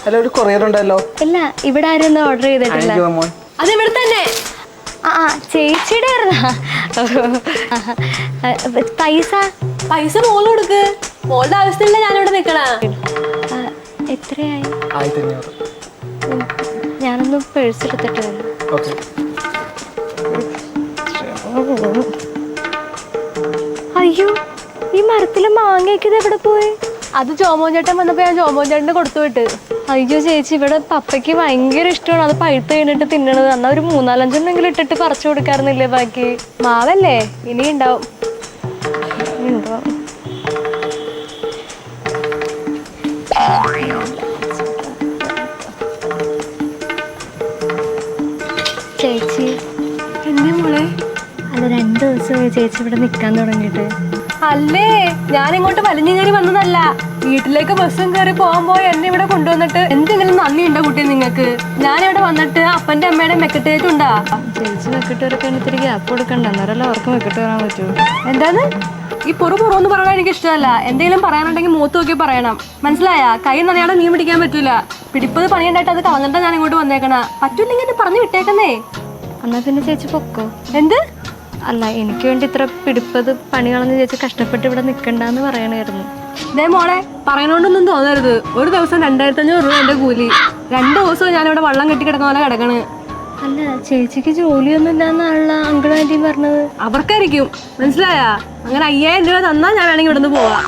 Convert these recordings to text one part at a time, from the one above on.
അല്ല ഒരു കൊറിയർ ഉണ്ടല്ലോ. ഇല്ല, ഇവിടെ ആരും ഓർഡർ ചെയ്തിട്ടില്ല. അത് ഇവിടെ തന്നെ. ആ ചേച്ചിയുടെ പൈസ പൈസ മോള് കൊടുക്ക്. മോളുടെ ആവശ്യത്തിലല്ല ഞാനിവിടെ നിക്കണ. എത്രയായി? 1500. ഞാനൊന്ന് പേഴ്സ് എടുത്തിട്ട്. അയ്യോ, ഈ മരത്തിലെ മാങ്ങയൊക്കെ ഇത് എവിടെ പോയി? അത് ജോമോൻ ചേട്ടൻ വന്നപ്പോ ഞാൻ ജോമോൻ ചേട്ടന് കൊടുത്തു വിട്ട്. അയ്യോ ചേച്ചി, ഇവിടെ പപ്പയ്ക്ക് ഭയങ്കര ഇഷ്ടമാണ് അത് പഴുത്ത് കഴിഞ്ഞിട്ട് തിന്നണത്. എന്നാ ഒരു 4-5 ഇട്ടിട്ട് പറിച്ചു കൊടുക്കാറുന്നില്ലേ? ബാക്കി മാവല്ലേ, ഇനി ഉണ്ടാവും. ചേച്ചി എന്നെ മോളെ, അത് 2 ദിവസമായി ചേച്ചി ഇവിടെ നിൽക്കാൻ തുടങ്ങിയിട്ട്. അല്ലേ, ഞാൻ ഇങ്ങോട്ട് വലിഞ്ഞു കയറി വന്നതല്ല. വീട്ടിലേക്ക് ബസ്സും കയറി പോകുമ്പോ എന്നെ ഇവിടെ കൊണ്ടുവന്നിട്ട് എന്തെങ്കിലും നന്ദി ഉണ്ടോ കുട്ടി നിങ്ങൾക്ക്? ഞാനിവിടെ വന്നിട്ട് അപ്പന്റെ അമ്മയുടെ മെക്കെട്ടേറ്റുണ്ടാ? ചേച്ചി മെക്കെട്ടവരൊക്കെ ഇത്തിരി ഗ്യാപ്പ് കൊടുക്കണ്ട, എന്നാലല്ലേ അവർക്ക് മെക്കെട്ട് വരാൻ പറ്റൂ. എന്താണ് ഈ പുറന്ന് പറയാൻ എനിക്ക് ഇഷ്ടമല്ല. എന്തെങ്കിലും പറയാനുണ്ടെങ്കിൽ മൂത്ത് നോക്കി പറയണം, മനസ്സിലായ? കൈ നനയാതെ മീൻ പിടിക്കാൻ പറ്റൂല. പിടിപ്പത് പണിയുണ്ടായിട്ട് അത് കളഞ്ഞിട്ടാ ഞാൻ ഇങ്ങോട്ട് വന്നേക്കണ. പറ്റൂല്ലെങ്കിൽ പറഞ്ഞു വിട്ടേക്കുന്നേ. എന്നാ പിന്നെ ചേച്ചി പൊക്കോ. എന്ത്? അല്ല, എനിക്ക് വേണ്ടി ഇത്ര പിടിപ്പത് പണി കളഞ്ഞ് ചേച്ചി കഷ്ടപ്പെട്ട് ഇവിടെ നിൽക്കണ്ടെന്ന് പറയണായിരുന്നു. ഇതേ മോളെ, പറയണോണ്ടൊന്നും തോന്നരുത്. ഒരു ദിവസം 2500 രൂപ എന്റെ കൂലി. 2 ദിവസവും ഞാനിവിടെ വള്ളം കെട്ടി കിടക്കുന്ന പോലെ കിടക്കണ്. അല്ല, ചേച്ചിക്ക് ജോലിയൊന്നും ഇല്ലാന്നാണല്ലോ അങ്കിളും ആന്റിയും പറഞ്ഞത്. അവർക്കായിരിക്കും, മനസ്സിലായ? അങ്ങനെ 5000 രൂപ തന്നാ ഞാൻ വേണമെങ്കിൽ ഇവിടുന്ന് പോവാ.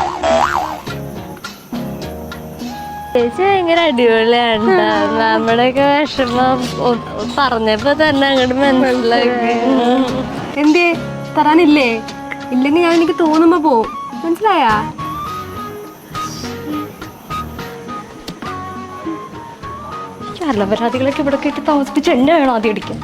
ചേച്ചി ഭയങ്കര അടിപൊളിയാണ്. നമ്മുടെയൊക്കെ വിഷമം പറഞ്ഞപ്പോ തന്നെ അങ്ങോട്ട് മനസ്സിലാക്കി. എന്തേ തരാനില്ലേ? ഇല്ലെങ്കിൽ ഞാൻ എനിക്ക് തോന്നുമ്പോ പോവും, മനസ്സിലായ? അലപരാധികളൊക്കെ ഇവിടെ കേട്ട് താമസിപ്പിച്ച് എന്നെ വേണം ആദ്യം അടിക്കാൻ.